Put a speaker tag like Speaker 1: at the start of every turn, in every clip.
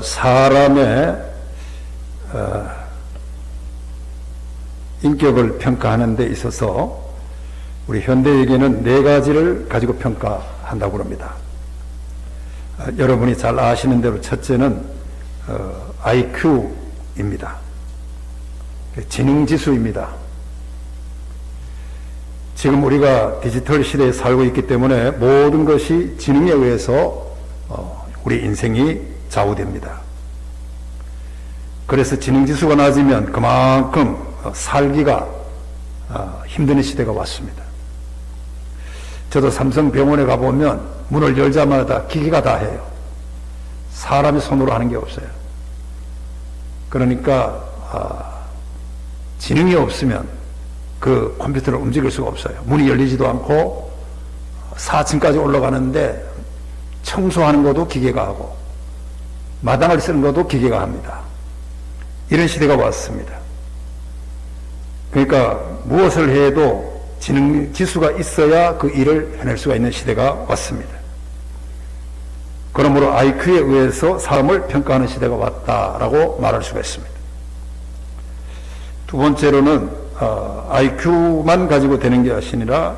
Speaker 1: 사람의 인격을 평가하는 데 있어서 우리 현대에게는 네 가지를 가지고 평가한다고 합니다. 여러분이 잘 아시는 대로 첫째는 IQ입니다. 지능지수입니다. 지금 우리가 디지털 시대에 살고 있기 때문에 모든 것이 지능에 의해서 우리 인생이 좌우됩니다. 그래서 지능지수가 낮으면 그만큼 살기가 힘든 시대가 왔습니다. 저도 삼성병원에 가보면 문을 열자마자 기계가 다 해요. 사람이 손으로 하는 게 없어요. 그러니까 지능이 없으면 그 컴퓨터를 움직일 수가 없어요. 문이 열리지도 않고 4층까지 올라가는데 청소하는 것도 기계가 하고 마당을 쓰는 것도 기계가 합니다. 이런 시대가 왔습니다. 그러니까 무엇을 해도 지능 지수가 있어야 그 일을 해낼 수가 있는 시대가 왔습니다. 그러므로 IQ에 의해서 사람을 평가하는 시대가 왔다라고 말할 수가 있습니다. 두 번째로는 IQ만 가지고 되는 게 아니라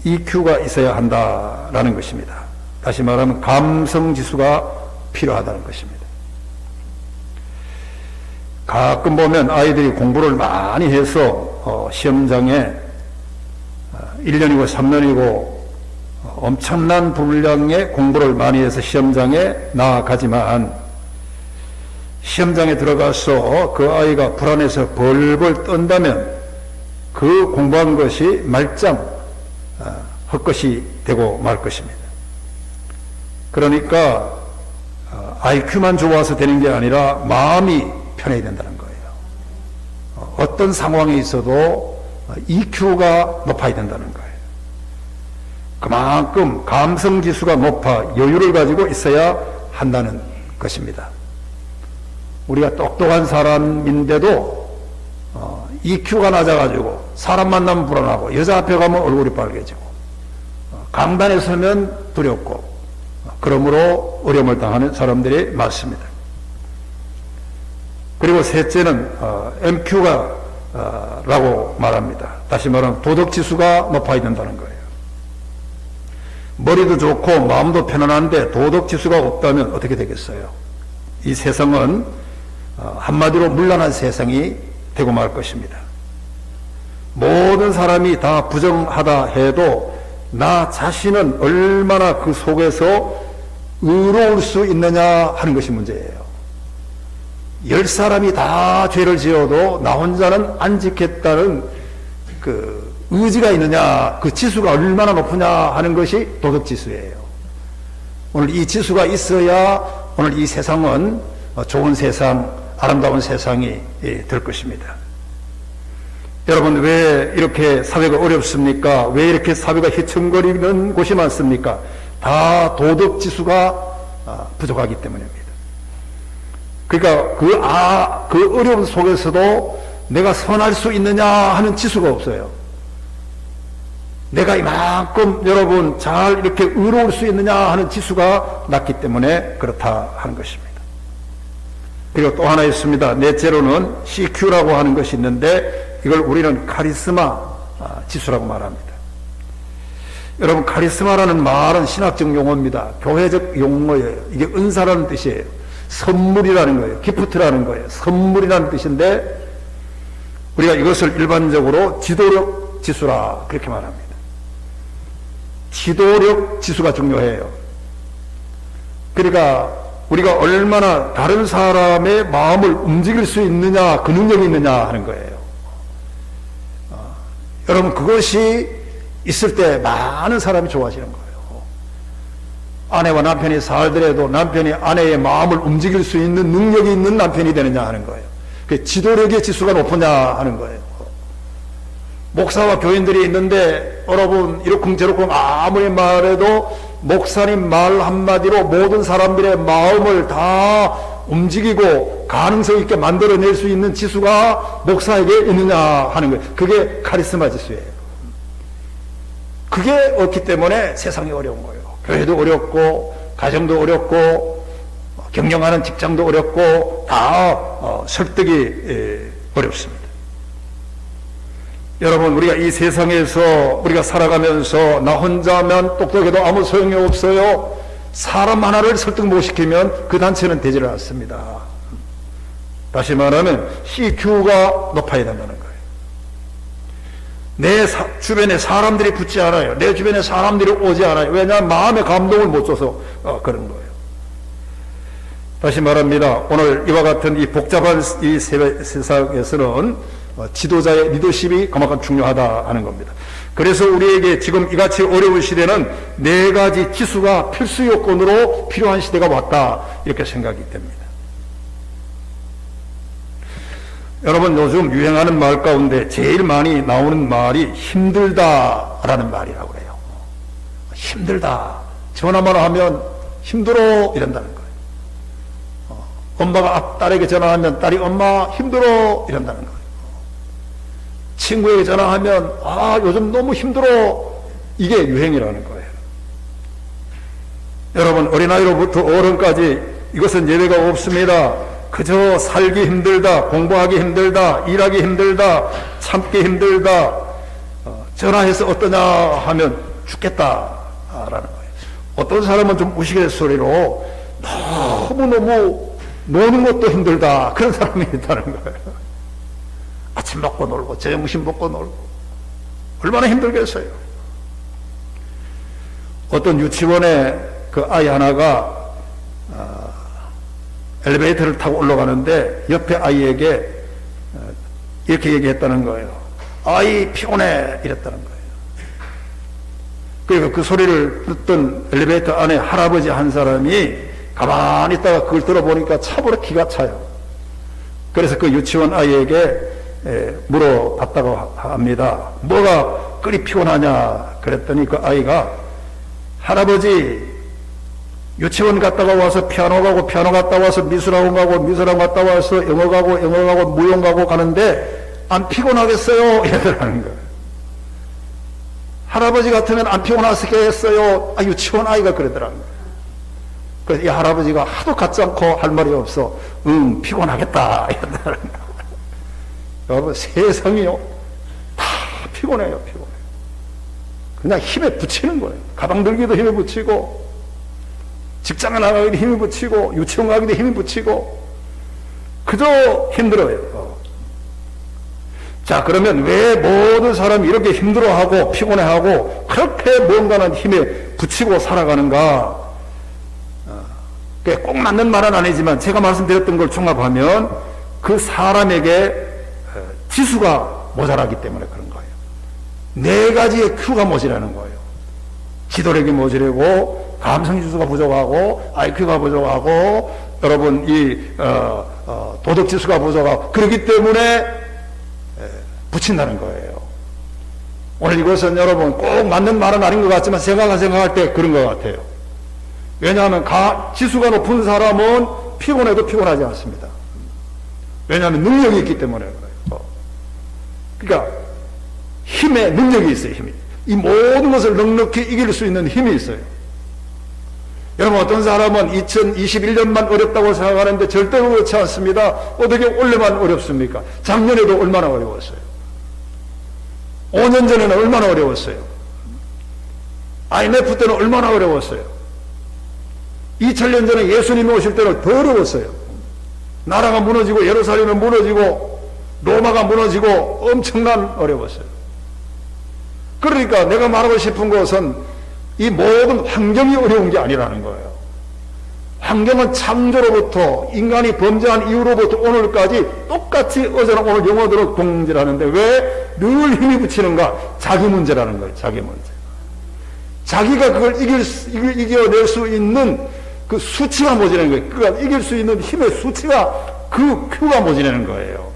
Speaker 1: EQ가 있어야 한다라는 것입니다. 다시 말하면 감성지수가 필요하다는 것입니다. 가끔 보면 아이들이 공부를 많이 해서 시험장에 1년이고 3년이고 엄청난 분량의 공부를 많이 해서 시험장에 나아가지만 시험장에 들어가서 그 아이가 불안해서 벌벌 떤다면 그 공부한 것이 말짱 헛것이 되고 말 것입니다. 그러니까 IQ만 좋아서 되는 게 아니라 마음이 편해야 된다는 거예요. 어떤 상황에 있어도 EQ가 높아야 된다는 거예요. 그만큼 감성지수가 높아 여유를 가지고 있어야 한다는 것입니다. 우리가 똑똑한 사람인데도 EQ가 낮아가지고 사람 만나면 불안하고 여자 앞에 가면 얼굴이 빨개지고 강단에 서면 두렵고 그러므로 어려움을 당하는 사람들이 많습니다. 그리고 셋째는 MQ가 라고 말합니다. 다시 말하면 도덕지수가 높아야 된다는 거예요. 머리도 좋고 마음도 편안한데 도덕지수가 없다면 어떻게 되겠어요? 이 세상은 한마디로 문란한 세상이 되고 말 것입니다. 모든 사람이 다 부정하다 해도 나 자신은 얼마나 그 속에서 의로울 수 있느냐 하는 것이 문제예요. 10사람이 다 죄를 지어도 나 혼자는 안 지켰다는 그 의지가 있느냐, 그 지수가 얼마나 높으냐 하는 것이 도덕지수예요. 오늘 이 지수가 있어야 오늘 이 세상은 좋은 세상, 아름다운 세상이 될 것입니다. 여러분, 왜 이렇게 사회가 어렵습니까? 왜 이렇게 사회가 휘청거리는 곳이 많습니까? 다 도덕지수가 부족하기 때문입니다. 그러니까 그 어려움 속에서도 내가 선할 수 있느냐 하는 지수가 없어요. 내가 이만큼 여러분 잘 이렇게 의로울 수 있느냐 하는 지수가 낮기 때문에 그렇다 하는 것입니다. 그리고 또 하나 있습니다. 넷째로는 CQ라고 하는 것이 있는데 이걸 우리는 카리스마 지수라고 말합니다. 여러분, 카리스마라는 말은 신학적 용어입니다. 교회적 용어예요. 이게 은사라는 뜻이에요. 선물이라는 거예요. 기프트라는 거예요. 선물이라는 뜻인데 우리가 이것을 일반적으로 지도력 지수라 그렇게 말합니다. 지도력 지수가 중요해요. 그러니까 우리가 얼마나 다른 사람의 마음을 움직일 수 있느냐, 그 능력이 있느냐 하는 거예요. 여러분, 그것이 있을 때 많은 사람이 좋아지는 거예요. 아내와 남편이 살더라도 남편이 아내의 마음을 움직일 수 있는 능력이 있는 남편이 되느냐 하는 거예요. 그 지도력의 지수가 높으냐 하는 거예요. 목사와 교인들이 있는데 여러분 이러쿵저러쿵 아무리 말해도 목사님 말 한마디로 모든 사람들의 마음을 다 움직이고 가능성 있게 만들어낼 수 있는 지수가 목사에게 있느냐 하는 거예요. 그게 카리스마 지수예요. 그게 없기 때문에 세상이 어려운 거예요. 교회도 어렵고 가정도 어렵고 경영하는 직장도 어렵고 다 설득이 어렵습니다. 여러분, 우리가 이 세상에서 우리가 살아가면서 나 혼자면 똑똑해도 아무 소용이 없어요. 사람 하나를 설득 못 시키면 그 단체는 되지를 않습니다. 다시 말하면 CQ가 높아야 된다는 거예요. 내 주변에 사람들이 붙지 않아요. 내 주변에 사람들이 오지 않아요. 왜냐하면 마음의 감동을 못 줘서 그런 거예요. 다시 말합니다. 오늘 이와 같은 이 복잡한 이 세상에서는 지도자의 리더십이 그만큼 중요하다 하는 겁니다. 그래서 우리에게 지금 이같이 어려운 시대는 4가지 지수가 필수 요건으로 필요한 시대가 왔다, 이렇게 생각이 됩니다. 여러분, 요즘 유행하는 말 가운데 제일 많이 나오는 말이 힘들다라는 말이라고 해요. 힘들다. 전화만 하면 힘들어 이런다는 거예요. 엄마가 딸에게 전화하면 딸이 엄마 힘들어 이런다는 거예요. 친구에게 전화하면 요즘 너무 힘들어, 이게 유행이라는 거예요. 여러분, 어린아이로부터 어른까지 이것은 예외가 없습니다. 그저 살기 힘들다, 공부하기 힘들다, 일하기 힘들다, 참기 힘들다, 전화해서 어떠냐 하면 죽겠다라는 거예요. 어떤 사람은 좀 우스갯소리로 너무너무 노는 것도 힘들다, 그런 사람이 있다는 거예요. 아침 먹고 놀고 점심 먹고 놀고 얼마나 힘들겠어요. 어떤 유치원에 그 아이 하나가 엘리베이터를 타고 올라가는데 옆에 아이에게 이렇게 얘기했다는 거예요. 아이 피곤해, 이랬다는 거예요. 그러니까 그 소리를 듣던 엘리베이터 안에 할아버지 한 사람이 가만히 있다가 그걸 들어보니까 참으로 기가 차요. 그래서 그 유치원 아이에게 물어봤다고 합니다. 뭐가 그리 피곤하냐 그랬더니 그 아이가 할아버지 유치원 갔다가 와서 피아노 가고 피아노 갔다 와서 미술학원 가고 미술학원 갔다 와서 영어 가고 영어 가고 무용 가고 가는데 안 피곤하겠어요? 이러더라는 거예요. 할아버지 같으면 안 피곤하겠어요? 유치원 아이가 그러더라는 거예요. 그래서 이 할아버지가 하도 같지 않고 할 말이 없어. 피곤하겠다 이러더라는 거예요. 여러분, 세상이요 다 피곤해요. 피곤해요. 그냥 힘에 붙이는 거예요. 가방 들기도 힘에 붙이고, 직장에 나가기도 힘이 붙이고, 유치원 가기도 힘이 붙이고, 그저 힘들어요. 자, 그러면 왜 모든 사람이 이렇게 힘들어하고 피곤해하고 그렇게 뭔가는 힘에 붙이고 살아가는가? 꼭 맞는 말은 아니지만 제가 말씀드렸던 걸 종합하면 그 사람에게 지수가 모자라기 때문에 그런 거예요. 4가지의 Q가 모자라는 거예요. 지도력이 모자라고, 감성지수가 부족하고, IQ가 부족하고, 여러분 도덕지수가 부족하고, 그렇기 때문에 붙인다는 거예요. 오늘 이것은 여러분 꼭 맞는 말은 아닌 것 같지만 제가 생각할 때 그런 것 같아요. 왜냐하면 지수가 높은 사람은 피곤해도 피곤하지 않습니다. 왜냐하면 능력이 있기 때문에 그래요. 그러니까 힘에 능력이 있어요. 힘이. 이 모든 것을 넉넉히 이길 수 있는 힘이 있어요. 여러분, 어떤 사람은 2021년만 어렵다고 생각하는데 절대로 그렇지 않습니다. 어떻게 올해만 어렵습니까? 작년에도 얼마나 어려웠어요. 5년 전에는 얼마나 어려웠어요. IMF 때는 얼마나 어려웠어요. 2000년 전에 예수님이 오실 때는 더 어려웠어요. 나라가 무너지고 예루살렘이 무너지고 로마가 무너지고 엄청난 어려웠어요. 그러니까 내가 말하고 싶은 것은 이 모든 환경이 어려운 게 아니라는 거예요. 환경은 창조로부터 인간이 범죄한 이후로부터 오늘까지 똑같이 어제나 오늘 영어대로 동질하는데 왜 늘 힘이 붙이는가? 자기 문제라는 거예요. 자기 문제. 자기가 그걸 이겨낼 수 있는 그 수치가 모자라는 거예요. 그러니까 이길 수 있는 힘의 수치가 그 Q가 모자라는 거예요.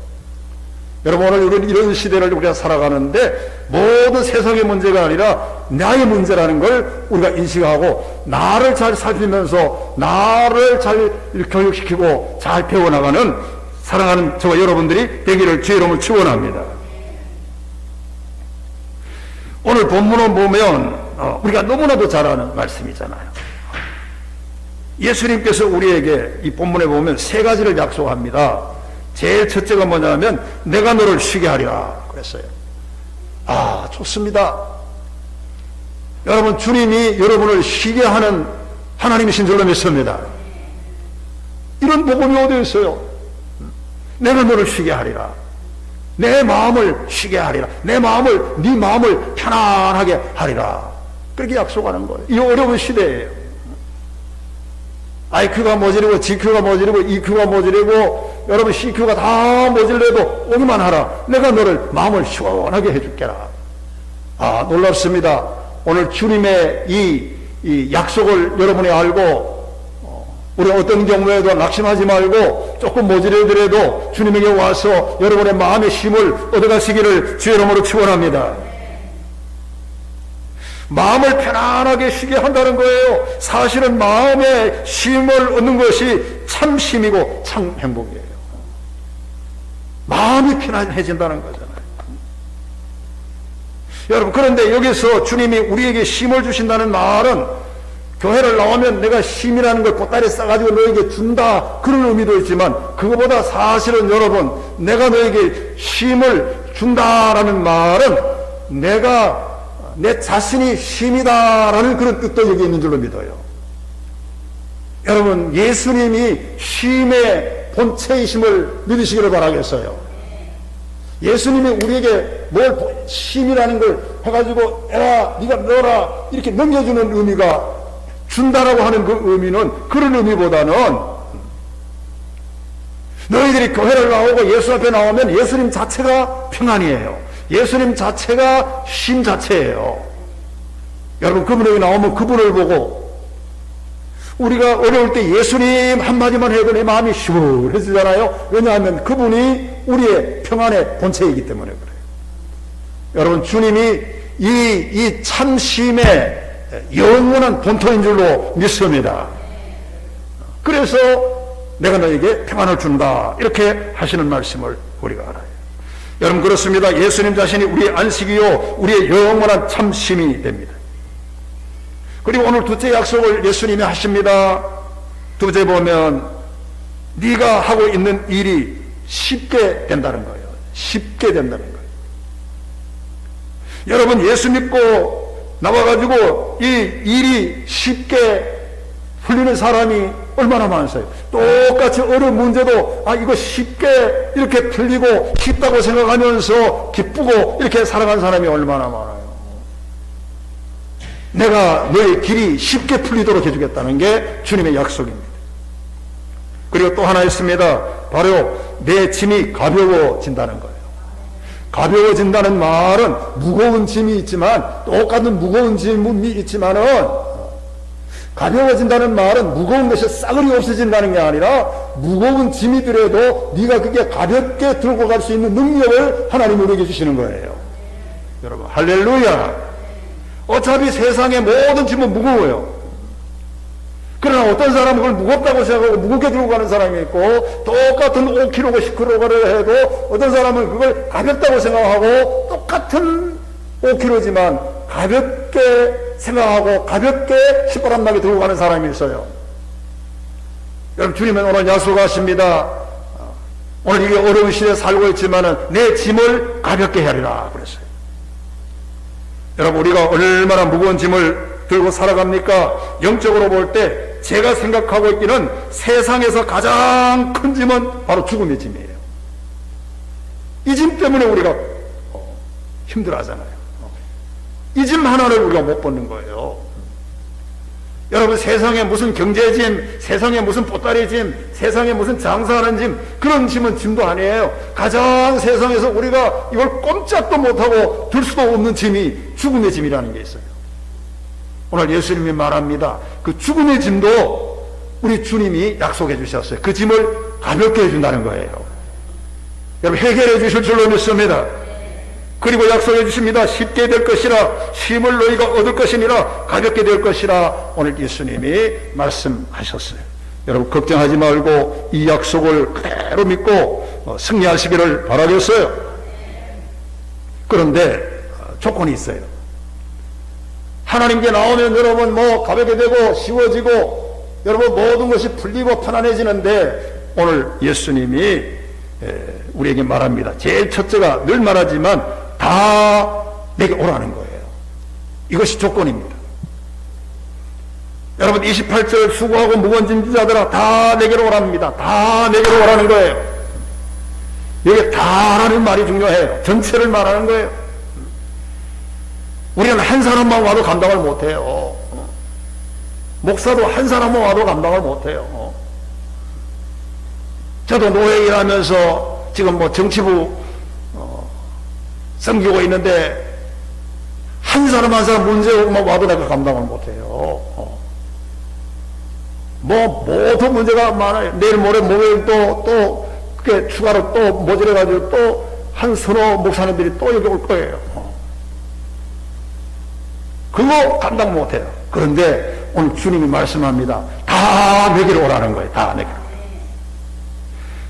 Speaker 1: 여러분, 오늘 이런 시대를 우리가 살아가는데 모든 세상의 문제가 아니라 나의 문제라는 걸 우리가 인식하고 나를 잘 살피면서 나를 잘 교육시키고 잘 배워나가는 사랑하는 저와 여러분들이 되기를 주의 이름으로 축원합니다. 오늘 본문을 보면 우리가 너무나도 잘 아는 말씀이잖아요. 예수님께서 우리에게 이 본문에 보면 세 가지를 약속합니다. 제일 첫째가 뭐냐면 내가 너를 쉬게 하리라 그랬어요. 아, 좋습니다. 여러분, 주님이 여러분을 쉬게 하는 하나님이신 줄로 믿습니다. 이런 복음이 어디 있어요? 내가 너를 쉬게 하리라. 내 마음을 쉬게 하리라. 내 마음을, 네 마음을 편안하게 하리라. 그렇게 약속하는 거예요. 이 어려운 시대예요. IQ가 모자리고 GQ가 모자리고 EQ가 모자리고 여러분 CQ가 다 모자라도 오기만 하라. 내가 너를 마음을 시원하게 해줄게라. 아, 놀랍습니다. 오늘 주님의 이 약속을 여러분이 알고 우리 어떤 경우에도 낙심하지 말고 조금 모자라더라도 주님에게 와서 여러분의 마음의 힘을 얻어가시기를 주의 이름으로 축원합니다. 마음을 편안하게 쉬게 한다는 거예요. 사실은 마음의 쉼을 얻는 것이 참 쉼이고 참 행복이에요. 마음이 편안해진다는 거잖아요. 여러분, 그런데 여기서 주님이 우리에게 쉼을 주신다는 말은 교회를 나오면 내가 쉼이라는 걸 보따리에 싸가지고 너에게 준다, 그런 의미도 있지만 그거보다 사실은 여러분, 내가 너에게 쉼을 준다라는 말은 내가 내 자신이 쉼이다라는 그런 뜻도 여기 있는 줄로 믿어요. 여러분, 예수님이 쉼의 본체이심을 믿으시기를 바라겠어요. 예수님이 우리에게 뭘 쉼이라는 걸 해가지고 에라, 네가 넣어라 이렇게 넘겨주는 의미가, 준다라고 하는 그 의미는 그런 의미보다는 너희들이 교회를 나오고 예수 앞에 나오면 예수님 자체가 평안이에요. 예수님 자체가 쉼 자체예요. 여러분, 그분에게 나오면 그분을 보고 우리가 어려울 때 예수님 한마디만 해도 내 마음이 시원해지잖아요. 왜냐하면 그분이 우리의 평안의 본체이기 때문에 그래요. 여러분, 주님이 이 참 쉼의 영원한 본토인 줄로 믿습니다. 그래서 내가 너에게 평안을 준다, 이렇게 하시는 말씀을 우리가 알아요. 여러분, 그렇습니다. 예수님 자신이 우리의 안식이요 우리의 영원한 참심이 됩니다. 그리고 오늘 둘째 약속을 예수님이 하십니다. 둘째 보면 네가 하고 있는 일이 쉽게 된다는 거예요. 쉽게 된다는 거예요. 여러분, 예수 믿고 나와가지고 이 일이 쉽게 풀리는 사람이 얼마나 많으세요? 똑같이 어려운 문제도 이거 쉽게 이렇게 풀리고 쉽다고 생각하면서 기쁘고 이렇게 살아간 사람이 얼마나 많아요. 내가 너의 길이 쉽게 풀리도록 해주겠다는 게 주님의 약속입니다. 그리고 또 하나 있습니다. 바로 내 짐이 가벼워진다는 거예요. 가벼워진다는 말은 무거운 짐이 있지만, 똑같은 무거운 짐이 있지만은, 가벼워진다는 말은 무거운 것이 싸그리 없어진다는 게 아니라 무거운 짐이더라도 네가 그게 가볍게 들고 갈 수 있는 능력을 하나님이 우리에게 주시는 거예요. 여러분, 할렐루야. 어차피 세상의 모든 짐은 무거워요. 그러나 어떤 사람은 그걸 무겁다고 생각하고 무겁게 들고 가는 사람이 있고, 똑같은 5kg고 10kg를 해도 어떤 사람은 그걸 가볍다고 생각하고 똑같은 5kg지만 가볍게 생각하고 가볍게 시퍼런하게 들고 가는 사람이 있어요. 여러분, 주님은 오늘 약속하십니다. 오늘 이게 어려운 시대에 살고 있지만은 내 짐을 가볍게 하리라 그랬어요. 여러분, 우리가 얼마나 무거운 짐을 들고 살아갑니까? 영적으로 볼 때 제가 생각하고 있기는 세상에서 가장 큰 짐은 바로 죽음의 짐이에요. 이 짐 때문에 우리가 힘들어하잖아요. 이 짐 하나를 우리가 못 벗는 거예요. 여러분, 세상에 무슨 경제짐, 세상에 무슨 보따리 짐, 세상에 무슨 장사하는 짐, 그런 짐은 짐도 아니에요. 가장 세상에서 우리가 이걸 꼼짝도 못하고 들 수도 없는 짐이 죽음의 짐이라는 게 있어요. 오늘 예수님이 말합니다. 그 죽음의 짐도 우리 주님이 약속해 주셨어요. 그 짐을 가볍게 해준다는 거예요. 여러분, 해결해 주실 줄로 믿습니다. 그리고 약속해 주십니다. 쉽게 될 것이라, 쉼을 너희가 얻을 것이니라, 가볍게 될 것이라 오늘 예수님이 말씀하셨어요. 여러분, 걱정하지 말고 이 약속을 그대로 믿고 승리하시기를 바라겠어요. 그런데 조건이 있어요. 하나님께 나오면 여러분 가볍게 되고 쉬워지고 여러분 모든 것이 풀리고 편안해지는데 오늘 예수님이 우리에게 말합니다. 제일 첫째가 늘 말하지만 다 내게 오라는 거예요. 이것이 조건입니다. 여러분 28절 수고하고 무거운 짐진 자들아 다 내게로 오랍니다. 다 내게로 오라는 거예요. 여기 다라는 말이 중요해요. 전체를 말하는 거예요. 우리는 한 사람만 와도 감당을 못해요. 목사도 한 사람만 와도 감당을 못해요. 저도 노예 일하면서 지금 뭐 정치부 섬기고 있는데 한 사람 한 사람 문제 와도 내가 감당을 못해요. 뭐 모든 문제가 많아요. 내일 모레 목요일 또 그게 추가로 또 모자라가지고 또 한 서너 목사님들이 또 여기 올 거예요. 그거 감당 못해요. 그런데 오늘 주님이 말씀합니다. 다 내게로 오라는 거예요. 다 내게로.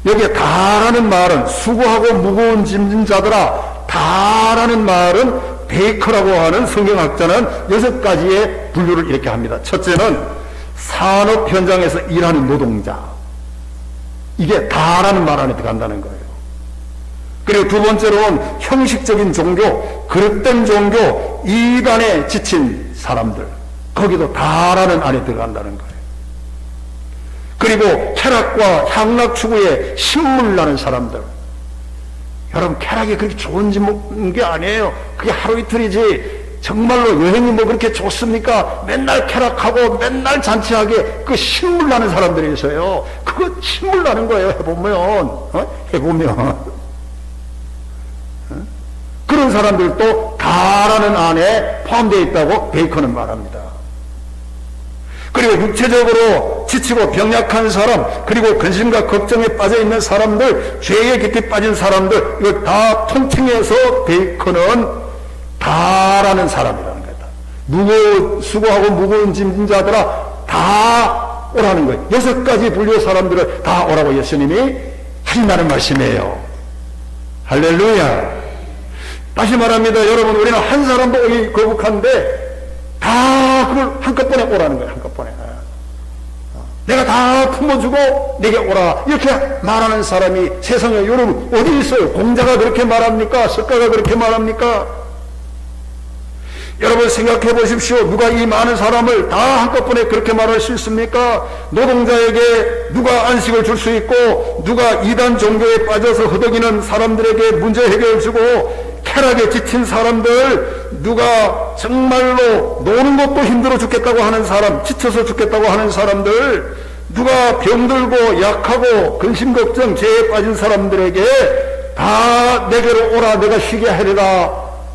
Speaker 1: 여기에 다라는 말은 수고하고 무거운 짐진 자들아 다라는 말은 베이커라고 하는 성경학자는 6가지의 분류를 이렇게 합니다. 첫째는 산업 현장에서 일하는 노동자. 이게 다라는 말 안에 들어간다는 거예요. 그리고 두 번째로는 형식적인 종교, 그릇된 종교, 이단에 지친 사람들. 거기도 다라는 안에 들어간다는 거예요. 그리고 쾌락과 향락 추구에 신물나는 사람들. 여러분 쾌락이 그렇게 좋은 게 아니에요. 그게 하루 이틀이지 정말로 여행이 뭐 그렇게 좋습니까? 맨날 쾌락하고 맨날 잔치하게 그 신물나는 사람들이 있어요. 그거 신물나는 거예요. 해보면 그런 사람들도 다라는 안에 포함되어 있다고 베이컨은 말합니다. 그리고 육체적으로 지치고 병약한 사람, 그리고 근심과 걱정에 빠져 있는 사람들, 죄에 깊이 빠진 사람들, 이걸 다 통칭해서 베이컨은 다라는 사람이라는 거다. 수고하고 무거운 짐진 자들아 다 오라는 거예요. 6가지 분류의 사람들을 다 오라고 예수님이 하신다는 말씀이에요. 할렐루야. 다시 말합니다. 여러분 우리는 한 사람도 오기 거북한데 다 그걸 한꺼번에 오라는 거예요. 한꺼번에. 내가 다 품어주고 내게 오라 이렇게 말하는 사람이 세상에 여러분 어디 있어요? 공자가 그렇게 말합니까? 석가가 그렇게 말합니까? 여러분 생각해 보십시오. 누가 이 많은 사람을 다 한꺼번에 그렇게 말할 수 있습니까? 노동자에게 누가 안식을 줄 수 있고, 누가 이단 종교에 빠져서 허덕이는 사람들에게 문제 해결을 주고, 쾌락에 지친 사람들, 누가 정말로 노는 것도 힘들어 죽겠다고 하는 사람, 지쳐서 죽겠다고 하는 사람들, 누가 병들고 약하고 근심 걱정 죄에 빠진 사람들에게 다 내게로 오라 내가 쉬게 하리라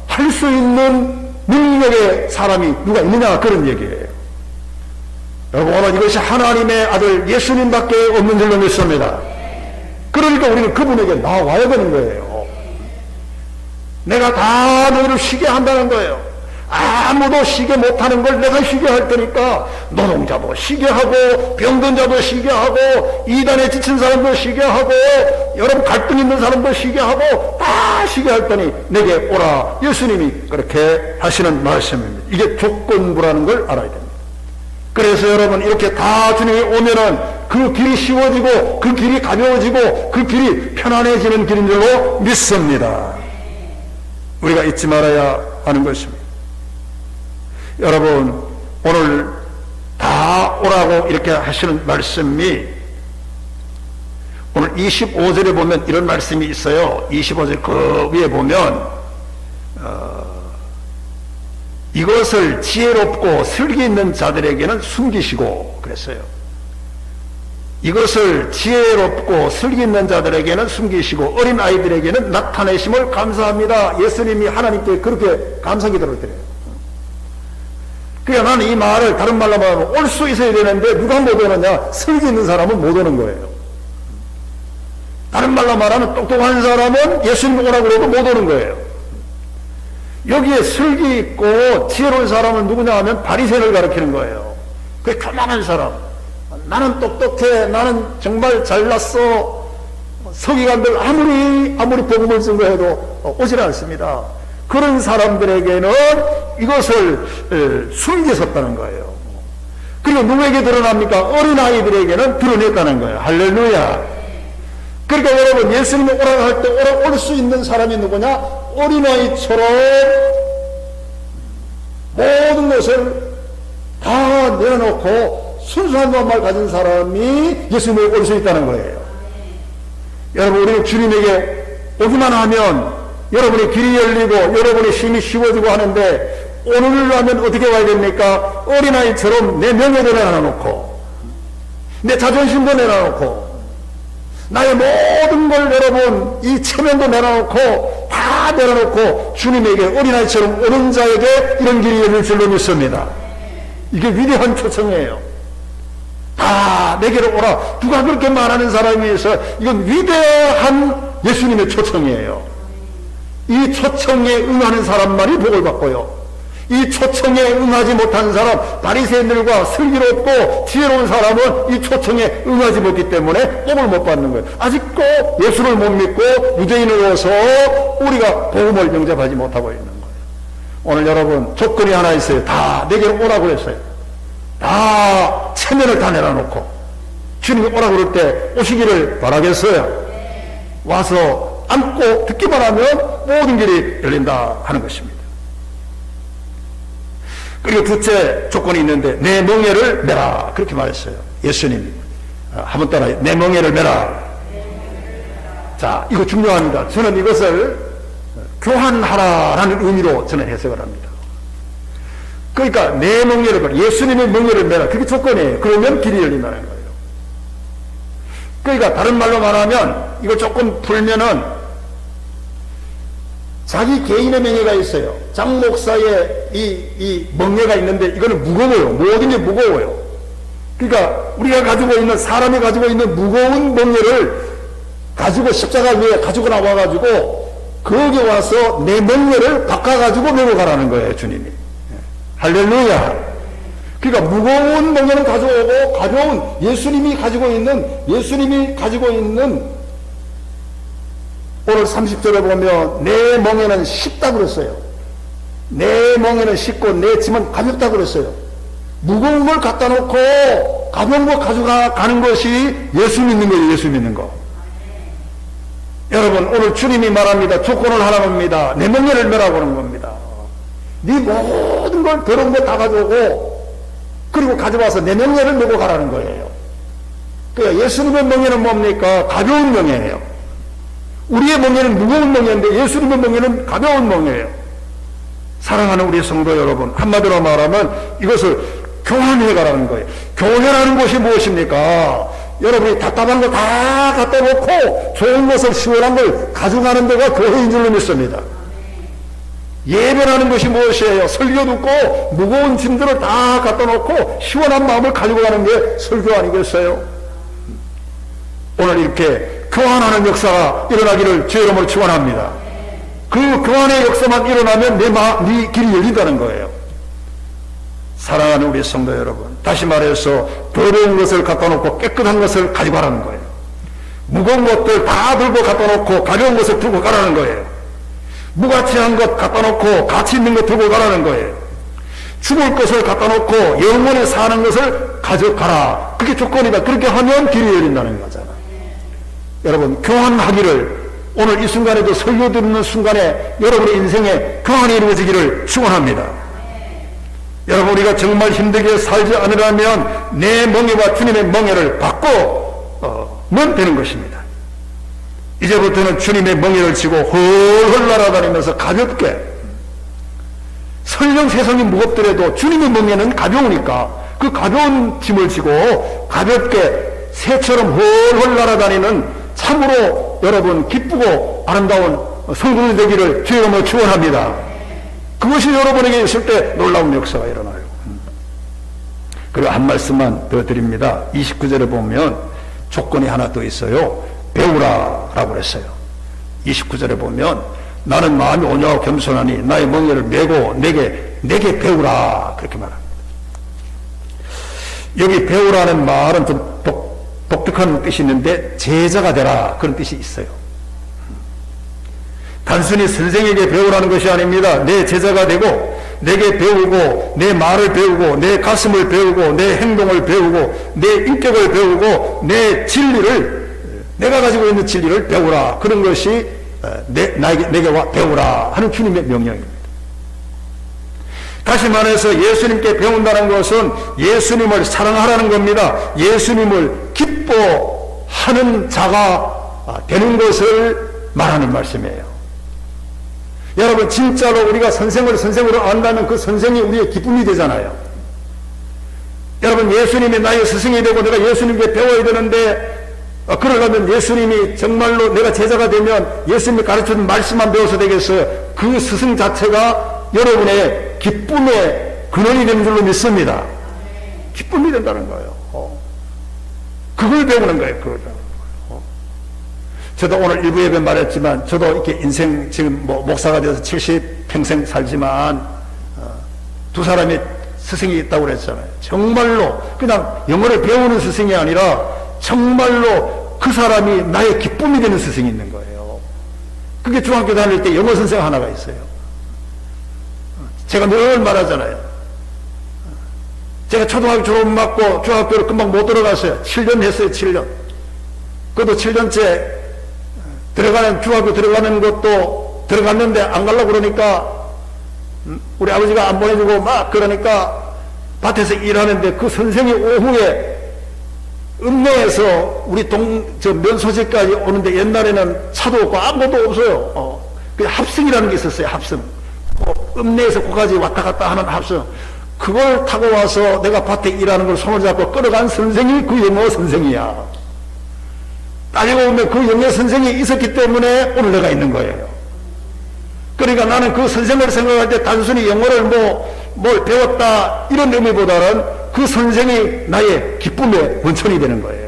Speaker 1: 할 수 있는 능력의 사람이 누가 있느냐 그런 얘기예요. 여러분 오늘 이것이 하나님의 아들 예수님밖에 없는 줄로 믿습니다. 그러니까 우리는 그분에게 나와야 되는 거예요. 내가 다 너희를 쉬게 한다는 거예요. 아무도 쉬게 못하는 걸 내가 쉬게 할 테니까 노동자도 쉬게 하고 병든 자도 쉬게 하고 이단에 지친 사람도 쉬게 하고 여러분 갈등 있는 사람도 쉬게 하고 다 쉬게 할 테니 내게 오라. 예수님이 그렇게 하시는 말씀입니다. 이게 조건부라는 걸 알아야 됩니다. 그래서 여러분 이렇게 다 주님이 오면은 그 길이 쉬워지고 그 길이 가벼워지고 그 길이 편안해지는 길인 줄로 믿습니다. 우리가 잊지 말아야 하는 것입니다. 여러분 오늘 다 오라고 이렇게 하시는 말씀이 오늘 25절에 보면 이런 말씀이 있어요. 25절 그 위에 보면 이것을 지혜롭고 슬기 있는 자들에게는 숨기시고 그랬어요. 이것을 지혜롭고 슬기 있는 자들에게는 숨기시고 어린 아이들에게는 나타내심을 감사합니다. 예수님이 하나님께 그렇게 감사기도를 드려요. 그러니까 나는 이 말을 다른 말로 말하면 올 수 있어야 되는데 누가 못 오느냐? 슬기 있는 사람은 못 오는 거예요. 다른 말로 말하면 똑똑한 사람은 예수님 오라고 해도 못 오는 거예요. 여기에 슬기 있고 지혜로운 사람은 누구냐 하면 바리새인을 가리키는 거예요. 그게 교만한 사람. 나는 똑똑해. 나는 정말 잘났어. 서기관들 아무리 복음을 쓴 거 해도 오질 않습니다. 그런 사람들에게는 이것을 숨기셨다는 거예요. 그리고 누구에게 드러납니까? 어린아이들에게는 드러냈다는 거예요. 할렐루야. 그러니까 여러분, 예수님이 오라고 할 때 오라 올 수 있는 사람이 누구냐? 어린아이처럼 모든 것을 다 내려놓고 순수한 마음을 가진 사람이 예수님에게 올 수 있다는 거예요. 여러분, 우리는 주님에게 오기만 하면 여러분의 길이 열리고 여러분의 힘이 쉬워지고 하는데, 오늘 하면 어떻게 와야 됩니까? 어린아이처럼 내 명예도 내려놓고 내 자존심도 내려놓고 나의 모든 걸 여러분 이 체면도 내려놓고 다 내려놓고 주님에게 어린아이처럼 오는 자에게 이런 길이 열릴 줄로 믿습니다. 이게 위대한 초청이에요. 다 내게로 오라. 누가 그렇게 말하는 사람에 의해서 이건 위대한 예수님의 초청이에요. 이 초청에 응하는 사람만이 복을 받고요, 이 초청에 응하지 못한 사람, 바리새인들과 슬기롭고 지혜로운 사람은 이 초청에 응하지 못했기 때문에 복을 못 받는 거예요. 아직도 예수를 못 믿고 유대인으로서 우리가 복음을 영접하지 못하고 있는 거예요. 오늘 여러분, 조건이 하나 있어요. 다 내게로 오라고 했어요. 다 체면을 다 내려놓고 주님이 오라고 그럴 때 오시기를 바라겠어요. 와서 앉고 듣기만 하면 모든 길이 열린다 하는 것입니다. 그리고 둘째 조건이 있는데, 내 명예를 메라, 그렇게 말했어요. 예수님이. 한번 따라요. 내 명예를 메라. 자, 이거 중요합니다. 저는 이것을 교환하라라는 의미로 저는 해석을 합니다. 그러니까 내 명예를 메라, 예수님의 명예를 메라, 그게 조건이에요. 그러면 길이 열린다는 거예요. 그러니까 다른 말로 말하면, 이걸 조금 풀면은 자기 개인의 명예가 있어요. 장 목사의 이 명예가 있는데, 이거는 무거워요. 모든 게 무거워요. 그러니까 우리가 가지고 있는, 사람이 가지고 있는 무거운 명예를 가지고 십자가 위에 가지고 나와가지고 거기 와서 내 명예를 바꿔가지고 메고 가라는 거예요, 주님이. 할렐루야. 그러니까 무거운 명예는 가져오고 가벼운 예수님이 가지고 있는 오늘 30절에 보면 내 멍에는 쉽다 그랬어요. 내 멍에는 쉽고 내 짐은 가볍다 그랬어요. 무거운 걸 갖다 놓고 가벼운 거 가져가는 것이 예수 믿는 거예요. 예수 믿는 거. 여러분, 오늘 주님이 말합니다. 조건을 하라고 합니다. 내 멍에를 메라고 하는 겁니다. 네 모든 걸 더러운 거 다 가져오고 그리고 가져와서 내 멍에를 메고 가라는 거예요. 그러니까 예수님의 멍에는 뭡니까? 가벼운 멍에예요. 우리의 멍에는 무거운 멍에인데 예수님의 멍에는 가벼운 멍에예요. 사랑하는 우리 성도 여러분, 한마디로 말하면 이것을 교환해 가라는 거예요. 교회라는 것이 무엇입니까? 여러분이 답답한 거 다 갖다 놓고 좋은 것을, 시원한 걸 가져가는 데가 교회인 줄로 믿습니다. 예배라는 것이 무엇이에요? 설교 듣고 무거운 짐들을 다 갖다 놓고 시원한 마음을 가지고 가는 게 설교 아니겠어요? 오늘 이렇게 교환하는 역사가 일어나기를 주의 이름으로 축원합니다. 그 교환의 역사만 일어나면 네 길이 열린다는 거예요. 사랑하는 우리 성도 여러분, 다시 말해서 더러운 것을 갖다 놓고 깨끗한 것을 가지고 가라는 거예요. 무거운 것들 다 들고 갖다 놓고 가벼운 것을 들고 가라는 거예요. 무가치한 것 갖다 놓고 가치 있는 것 들고 가라는 거예요. 죽을 것을 갖다 놓고 영원히 사는 것을 가져가라. 그게 조건이다. 그렇게 하면 길이 열린다는 거잖아. 여러분, 교환하기를 오늘 이 순간에도 설교 듣는 순간에 여러분의 인생에 교환이 이루어지기를 축원합니다. 여러분, 우리가 정말 힘들게 살지 않으려면 내 멍에와 주님의 멍에를 바꾸면 되는 것입니다. 이제부터는 주님의 멍에를 지고 헐헐 날아다니면서 가볍게, 설령 세상이 무겁더라도 주님의 멍에는 가벼우니까 그 가벼운 짐을 지고 가볍게 새처럼 헐헐 날아다니는 참으로 여러분 기쁘고 아름다운 성도들 되기를 주의 이름으로 축원합니다. 그것이 여러분에게 있을 때 놀라운 역사가 일어나요. 그리고 한 말씀만 더 드립니다. 29절에 보면 조건이 하나 더 있어요. 배우라라고 그랬어요. 29절에 보면 나는 마음이 온유하고 겸손하니 나의 멍에를 메고 내게 배우라, 그렇게 말합니다. 여기 배우라는 말은 좀 독특한 뜻이 있는데 제자가 되라, 그런 뜻이 있어요. 단순히 선생에게 배우라는 것이 아닙니다. 내 제자가 되고 내게 배우고 내 말을 배우고 내 가슴을 배우고 내 행동을 배우고 내 인격을 배우고 내 진리를 내가 가지고 있는 진리를 배우라. 그런 것이 내게 와 배우라 하는 주님의 명령입니다. 다시 말해서 예수님께 배운다는 것은 예수님을 사랑하라는 겁니다. 예수님을 기뻐하는 자가 되는 것을 말하는 말씀이에요. 여러분, 진짜로 우리가 선생을 선생으로 안다면 그 선생이 우리의 기쁨이 되잖아요. 여러분, 예수님이 나의 스승이 되고 내가 예수님께 배워야 되는데 그러려면 예수님이 정말로 내가 제자가 되면 예수님이 가르쳐준 말씀만 배워서 되겠어요? 그 스승 자체가 여러분의 기쁨의 근원이 되는 줄로 믿습니다. 기쁨이 된다는 거예요. 그걸 배우는 거예요. 그걸 배우는 거예요. 저도 오늘 일부 예배 말했지만 저도 이렇게 인생 지금 목사가 되어서 70평생 살지만 두 사람의 스승이 있다고 그랬잖아요. 정말로 그냥 영어를 배우는 스승이 아니라 정말로 그 사람이 나의 기쁨이 되는 스승이 있는 거예요. 그게 중학교 다닐 때 영어 선생 하나가 있어요. 제가 늘 말하잖아요. 제가 초등학교 졸업 맞고 중학교를 금방 못 들어갔어요. 7년 했어요. 7년. 그것도 7년째 중학교 들어가는 것도 들어갔는데 안 가려고 그러니까 우리 아버지가 안 보내주고 막 그러니까 밭에서 일하는데 그 선생이 오후에 읍내에서 우리 면소집까지 오는데 옛날에는 차도 없고 아무것도 없어요. 그 합승이라는 게 있었어요. 합승. 읍내에서 거기까지 왔다 갔다 하는 합승. 그걸 타고 와서 내가 밭에 일하는 걸 손을 잡고 끌어간 선생이 그 영어 선생이야. 따지고 보면 그 영어 선생이 있었기 때문에 오늘 내가 있는 거예요. 그러니까 나는 그 선생을 생각할 때 단순히 영어를 뭘 배웠다 이런 의미보다는 그 선생이 나의 기쁨의 원천이 되는 거예요.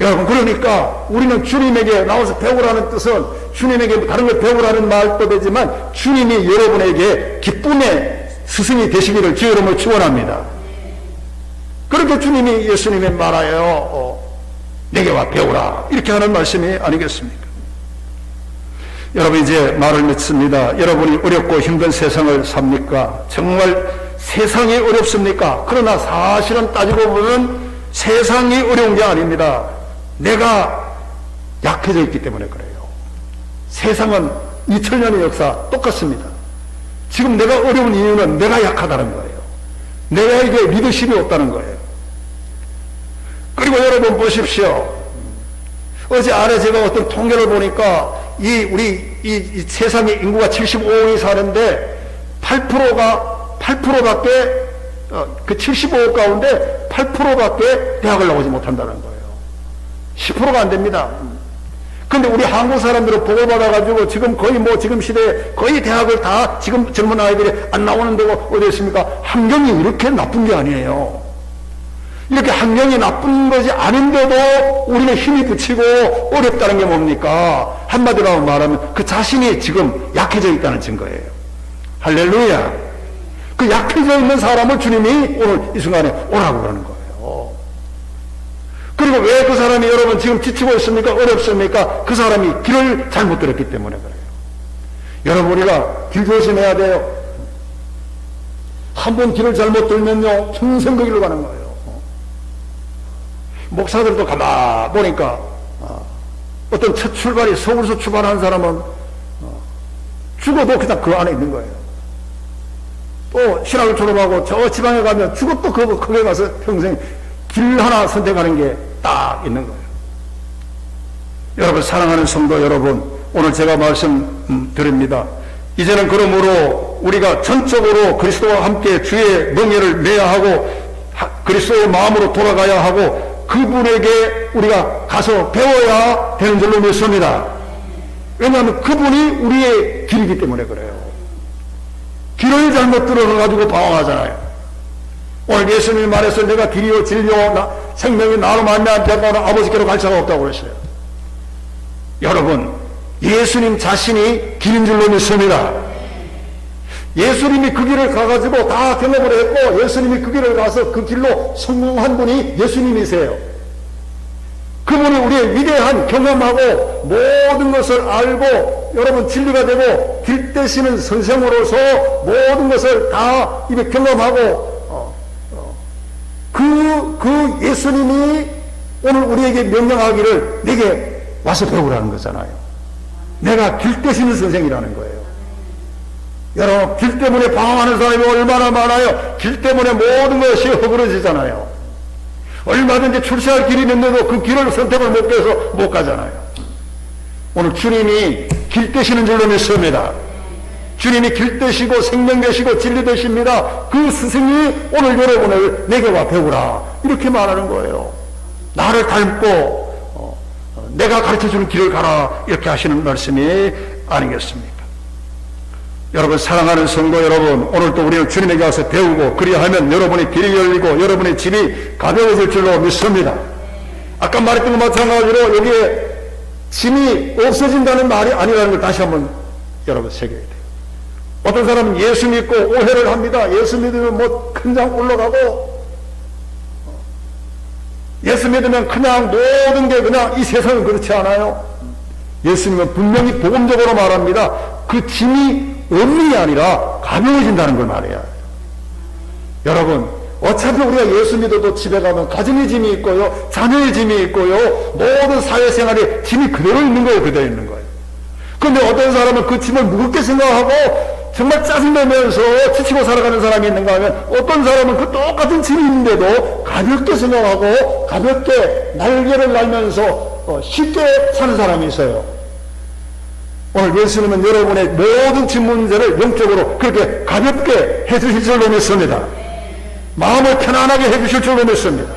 Speaker 1: 여러분, 그러니까 우리는 주님에게 나와서 배우라는 뜻은 주님에게 다른 걸 배우라는 말도 되지만 주님이 여러분에게 기쁨의 스승이 되시기를 주 이름으로 축원합니다. 그렇게 주님이 예수님의 말하여 내게 와 배우라 이렇게 하는 말씀이 아니겠습니까? 여러분, 이제 말을 맺습니다. 여러분이 어렵고 힘든 세상을 삽니까? 정말 세상이 어렵습니까? 그러나 사실은 따지고 보면 세상이 어려운 게 아닙니다. 내가 약해져 있기 때문에 그래요. 세상은 2000년의 역사 똑같습니다. 지금 내가 어려운 이유는 내가 약하다는 거예요. 내가에게 리더십이 없다는 거예요. 그리고 여러분 보십시오. 어제 아래 제가 어떤 통계를 보니까 이 세상의 인구가 75억이 사는데 8%밖에 그 75억 가운데 8%밖에 대학을 나오지 못한다는 거예요. 10%가 안 됩니다. 근데 우리 한국 사람들은 보고받아가지고 지금 거의 지금 시대에 거의 대학을 다 지금 젊은 아이들이 안 나오는 데가 어디 있습니까? 환경이 이렇게 나쁜 게 아니에요. 이렇게 환경이 나쁜 것이 아닌데도 우리는 힘이 붙이고 어렵다는 게 뭡니까? 한마디로 말하면 그 자신이 지금 약해져 있다는 증거예요. 할렐루야. 그 약해져 있는 사람을 주님이 오늘 이 순간에 오라고 그러는 거예요. 그리고 왜 그 사람이 여러분 지금 지치고 있습니까? 어렵습니까? 그 사람이 길을 잘못 들었기 때문에 그래요. 여러분, 우리가 길 조심해야 돼요. 한 번 길을 잘못 들면요 평생 그 길로 가는 거예요. 목사들도 가만 보니까 어떤 첫 출발이 서울에서 출발하는 사람은 죽어도 그냥 그 안에 있는 거예요. 또 신학을 졸업하고 저 지방에 가면 죽어도 거기에 가서 평생 길 하나 선택하는 게 딱 있는 거예요. 여러분, 사랑하는 성도 여러분, 오늘 제가 말씀 드립니다. 이제는 그러므로 우리가 전적으로 그리스도와 함께 주의 명예를 내야 하고 그리스도의 마음으로 돌아가야 하고 그분에게 우리가 가서 배워야 되는 줄로 믿습니다. 왜냐하면 그분이 우리의 길이기 때문에 그래요. 길을 잘못 들어가지고 방황하잖아요. 오늘 예수님이 말해서 내가 길이요 진리요 생명이 나로 말미암아 내가 아버지께로 갈 자가 없다고 그랬어요. 여러분, 예수님 자신이 길인 줄로 믿습니다. 예수님이 그 길을 가가지고 다 경험을 했고 예수님이 그 길을 가서 그 길로 성공한 분이 예수님이세요. 그분이 우리의 위대한 경험하고 모든 것을 알고 여러분 진리가 되고 길 대시는 선생으로서 모든 것을 다 입에 경험하고 그 예수님이 오늘 우리에게 명령하기를 내게 와서 배우라는 거잖아요. 내가 길 대시는 선생이라는 거예요. 여러분 길 때문에 방황하는 사람이 얼마나 많아요. 길 때문에 모든 것이 허물어지잖아요. 얼마든지 출세할 길이 있는데도 그 길을 선택을 못 해서 못 가잖아요. 오늘 주님이 길 되시는 줄로 믿습니다. 주님이 길 되시고 생명 되시고 진리 되십니다. 그 스승이 오늘 여러분을 내게 와 배우라 이렇게 말하는 거예요. 나를 닮고 내가 가르쳐주는 길을 가라 이렇게 하시는 말씀이 아니겠습니까? 여러분 사랑하는 성도 여러분, 오늘도 우리는 주님에게 와서 배우고 그리하면 여러분의 길이 열리고 여러분의 짐이 가벼워질 줄로 믿습니다. 아까 말했던 것 마찬가지로 여기에 짐이 없어진다는 말이 아니라는 걸 다시 한번 여러분 새겨야 돼요. 어떤 사람은 예수 믿고 오해를 합니다. 예수 믿으면 뭐 그냥 올라가고 예수 믿으면 그냥 모든 게 그냥 이 세상은 그렇지 않아요. 예수님은 분명히 복음적으로 말합니다. 그 짐이 없는 게 아니라 가벼워진다는 걸 말해요. 여러분 어차피 우리가 예수 믿어도 집에 가면 가정의 짐이 있고요, 자녀의 짐이 있고요, 모든 사회생활에 짐이 그대로 있는 거예요. 그대로 있는 거예요. 그런데 어떤 사람은 그 짐을 무겁게 생각하고 정말 짜증내면서 지치고 살아가는 사람이 있는가 하면 어떤 사람은 그 똑같은 짐이 있는데도 가볍게 생각하고 가볍게 날개를 날면서 쉽게 사는 사람이 있어요. 오늘 예수님은 여러분의 모든 짐 문제를 영적으로 그렇게 가볍게 해주실 줄로 믿습니다. 마음을 편안하게 해주실 줄로 믿습니다.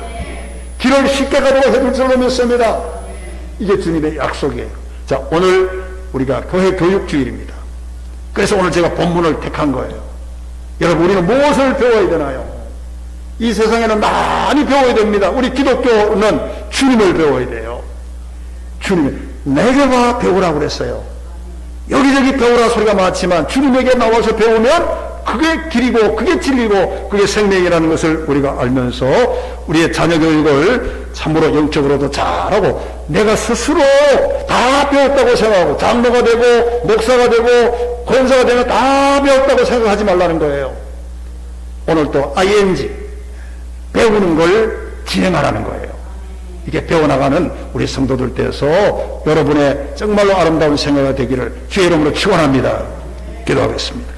Speaker 1: 길을 쉽게 가도록 해줄 줄로 믿습니다. 이게 주님의 약속이에요. 자, 오늘 우리가 교회 교육주일입니다. 그래서 오늘 제가 본문을 택한 거예요. 여러분 우리는 무엇을 배워야 되나요? 이 세상에는 많이 배워야 됩니다. 우리 기독교는 주님을 배워야 돼요. 주님이 내게 와 배우라고 그랬어요. 여기저기 배우라 소리가 많지만 주님에게 나와서 배우면 그게 길이고 그게 진리고 그게 생명이라는 것을 우리가 알면서 우리의 자녀 교육을 참으로 영적으로도 잘하고 내가 스스로 다 배웠다고 생각하고 장로가 되고 목사가 되고 권사가 되면 다 배웠다고 생각하지 말라는 거예요. 오늘 또 ING 배우는 걸 진행하라는 거예요. 이게 배워나가는 우리 성도들 돼서 여러분의 정말로 아름다운 생애가 되기를 주의 이름으로 축원합니다. 기도하겠습니다.